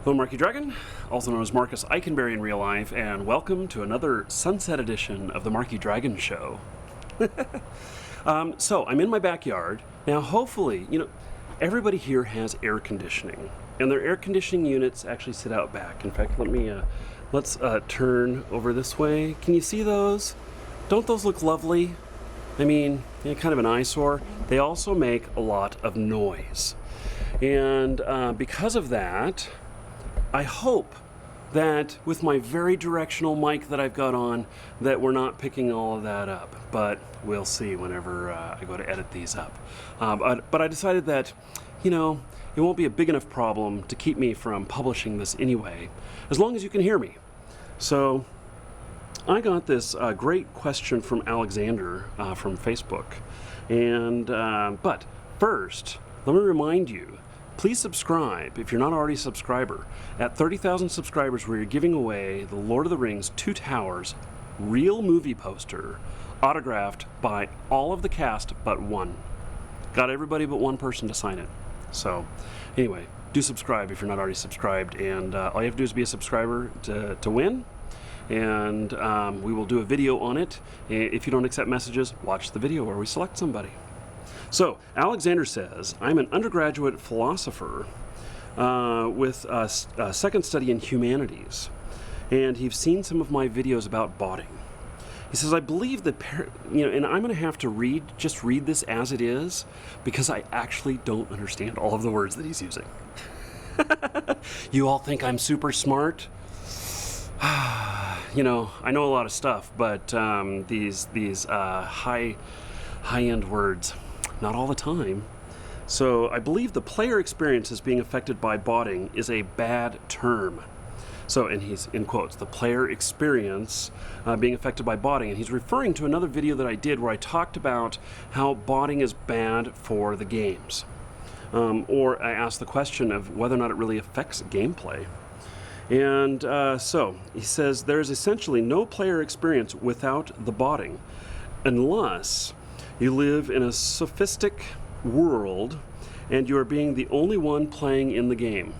Hello, Marky Dragon, also known as Marcus Eikenberry in real life, and welcome to another sunset edition of the Marky Dragon Show. So, I'm in my backyard. Now, hopefully, everybody here has air conditioning, and their air conditioning units actually sit out back. In fact, let's turn over this way. Can you see those? Don't those look lovely? I mean, kind of an eyesore. They also make a lot of noise. And because of that, I hope that with my very directional mic that I've got on, that we're not picking all of that up. But we'll see whenever I go to edit these up. But I decided that, it won't be a big enough problem to keep me from publishing this anyway, as long as you can hear me. So I got this great question from Alexandra from Facebook. And but first, let me remind you, please subscribe if you're not already a subscriber. At 30,000 subscribers, we're giving away the Lord of the Rings Two Towers real movie poster, autographed by all of the cast but one. Got everybody but one person to sign it. So anyway, do subscribe if you're not already subscribed, and all you have to do is be a subscriber to win. And we will do a video on it. If you don't accept messages, watch the video where we select somebody. So, Alexandra says, I'm an undergraduate philosopher with a second study in humanities, and he's seen some of my videos about botting. He says, I believe that, and I'm going to have to just read this as it is, because I actually don't understand all of the words that he's using. You all think I'm super smart? I know a lot of stuff, but these high-end words, not all the time. So I believe the player experience as being affected by botting is a bad term. So, and he's in quotes, the player experience being affected by botting. And he's referring to another video that I did where I talked about how botting is bad for the games. Or I asked the question of whether or not it really affects gameplay. And so he says there's essentially no player experience without the botting, unless you live in a sophistic world and you are being the only one playing in the game.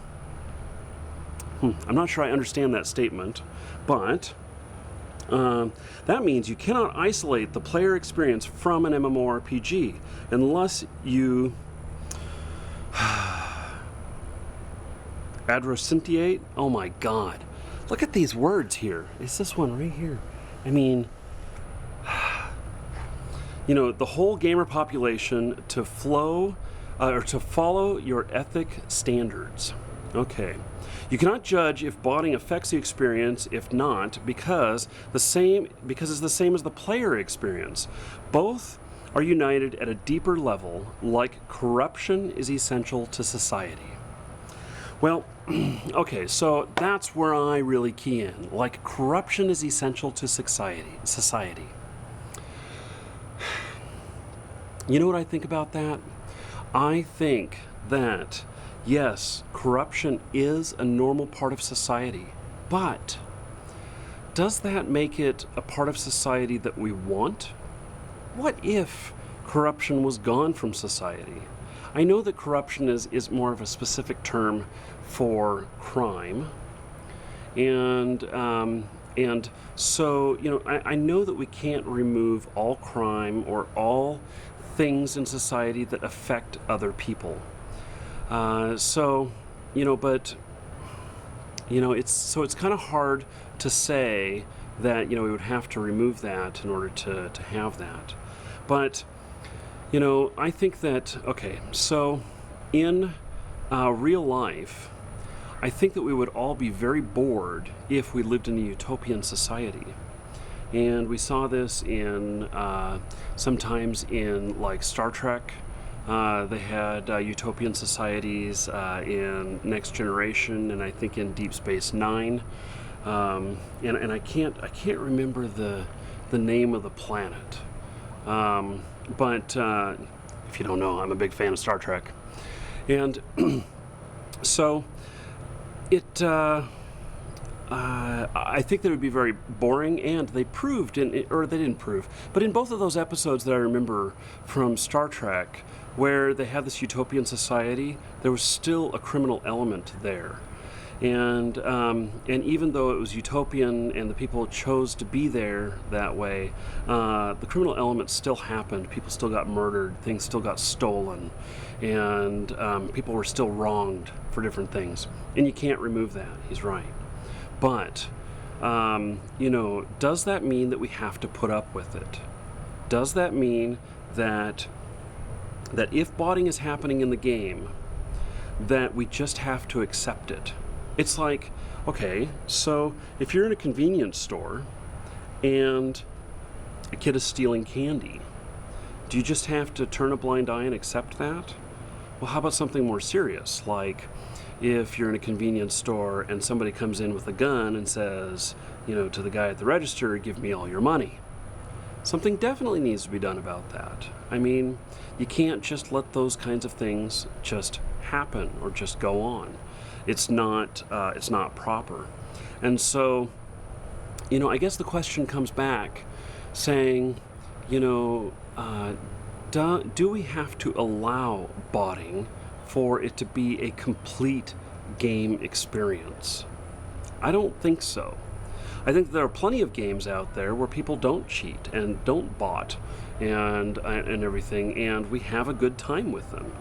I'm not sure I understand that statement, but that means you cannot isolate the player experience from an MMORPG unless you adoctrinate. Oh my God. Look at these words here. It's this one right here. I mean, the whole gamer population to follow your ethic standards. Okay. You cannot judge if botting affects the experience, if not, because it's the same as the player experience. Both are united at a deeper level, like corruption is essential to society. Well, okay, so that's where I really key in. Like, corruption is essential to society. You know what I think about that? I think that, yes, corruption is a normal part of society, but does that make it a part of society that we want? What if corruption was gone from society? I know that corruption is more of a specific term for crime, and so, I know that we can't remove all crime or all things in society that affect other people. It's kind of hard to say that, we would have to remove that in order to have that. But, I think that, okay, so in real life, I think that we would all be very bored if we lived in a utopian society. And we saw this in sometimes in like Star Trek. They had utopian societies in Next Generation, and I think in Deep Space Nine. And I can't remember the name of the planet. But if you don't know, I'm a big fan of Star Trek. And so I think that it would be very boring, and they proved, or they didn't prove, but in both of those episodes that I remember from Star Trek, where they had this utopian society, there was still a criminal element there. And even though it was utopian and the people chose to be there that way, the criminal element still happened. People still got murdered, things still got stolen, and people were still wronged for different things. And you can't remove that. He's right. But, does that mean that we have to put up with it? Does that mean that if botting is happening in the game, that we just have to accept it? It's like, okay, so if you're in a convenience store and a kid is stealing candy, do you just have to turn a blind eye and accept that? Well, how about something more serious, like if you're in a convenience store and somebody comes in with a gun and says, to the guy at the register, give me all your money. Something definitely needs to be done about that. I mean, you can't just let those kinds of things just happen or just go on. It's not proper. And so, I guess the question comes back saying, do we have to allow botting for it to be a complete game experience? I don't think so. I think there are plenty of games out there where people don't cheat and don't bot and everything, and we have a good time with them.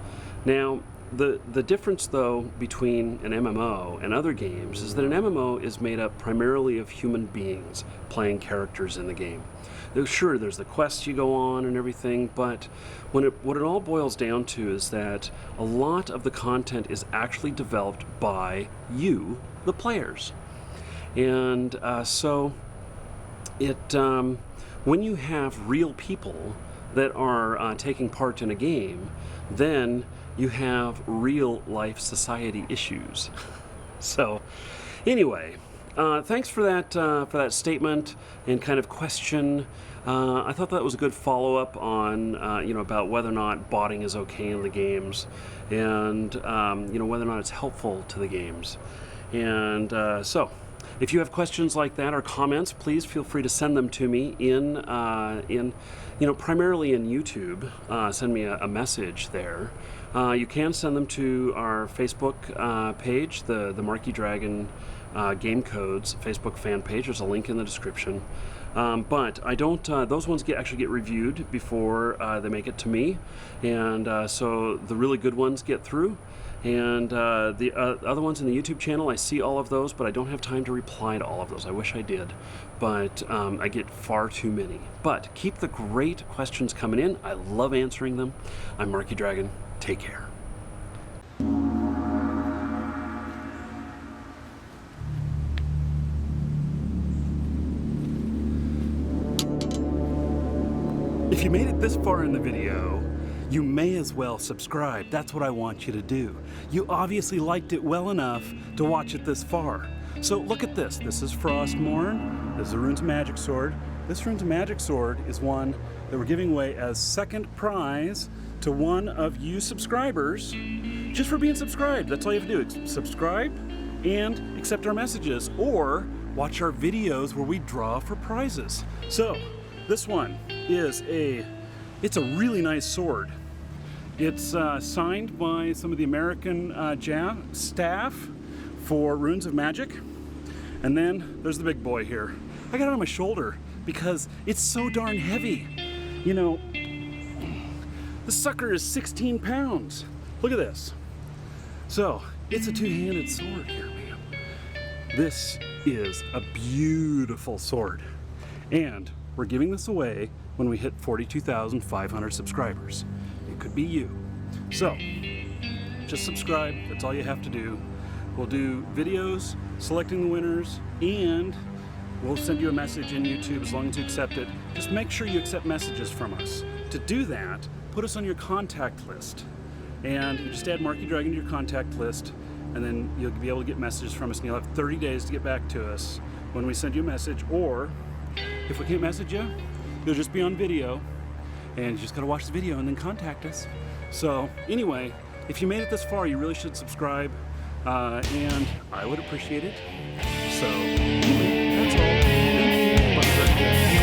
Now, the difference, though, between an MMO and other games is that an MMO is made up primarily of human beings playing characters in the game. Sure, there's the quests you go on and everything, but what it all boils down to is that a lot of the content is actually developed by you, the players. And so when you have real people that are taking part in a game, then you have real life society issues. So anyway, thanks for that statement and kind of question. I thought that was a good follow-up on about whether or not botting is okay in the games, and whether or not it's helpful to the games. And so if you have questions like that or comments, please feel free to send them to me in primarily in YouTube. Send me a message there. You can send them to our Facebook page, the Marky Dragon Game Codes Facebook fan page. There's a link in the description. But I don't. Those ones actually get reviewed before they make it to me, and so the really good ones get through. And the other ones in the YouTube channel, I see all of those, but I don't have time to reply to all of those. I wish I did, but I get far too many. But keep the great questions coming in. I love answering them. I'm Marky Dragon. Take care. If you made it this far in the video, you may as well subscribe. That's what I want you to do. You obviously liked it well enough to watch it this far. So look at this. This is Frostmourne. This is a Runes of Magic sword. This Runes of Magic sword is one that we're giving away as second prize to one of you subscribers just for being subscribed. That's all you have to do. Subscribe and accept our messages or watch our videos where we draw for prizes. So this one is it's a really nice sword. It's signed by some of the American staff for Runes of Magic. And then there's the big boy here. I got it on my shoulder because it's so darn heavy. This sucker is 16 pounds. Look at this. So it's a two-handed sword here, man. This is a beautiful sword. And we're giving this away when we hit 42,500 subscribers. It could be you. So, just subscribe. That's all you have to do. We'll do videos selecting the winners, and we'll send you a message in YouTube as long as you accept it. Just make sure you accept messages from us. To do that, put us on your contact list. And you just add Marky Dragon to your contact list, and then you'll be able to get messages from us, and you'll have 30 days to get back to us when we send you a message. Or if we can't message you, you'll just be on video, and you just gotta watch the video and then contact us. So anyway, if you made it this far, you really should subscribe, and I would appreciate it. So anyway, that's all. Thank you.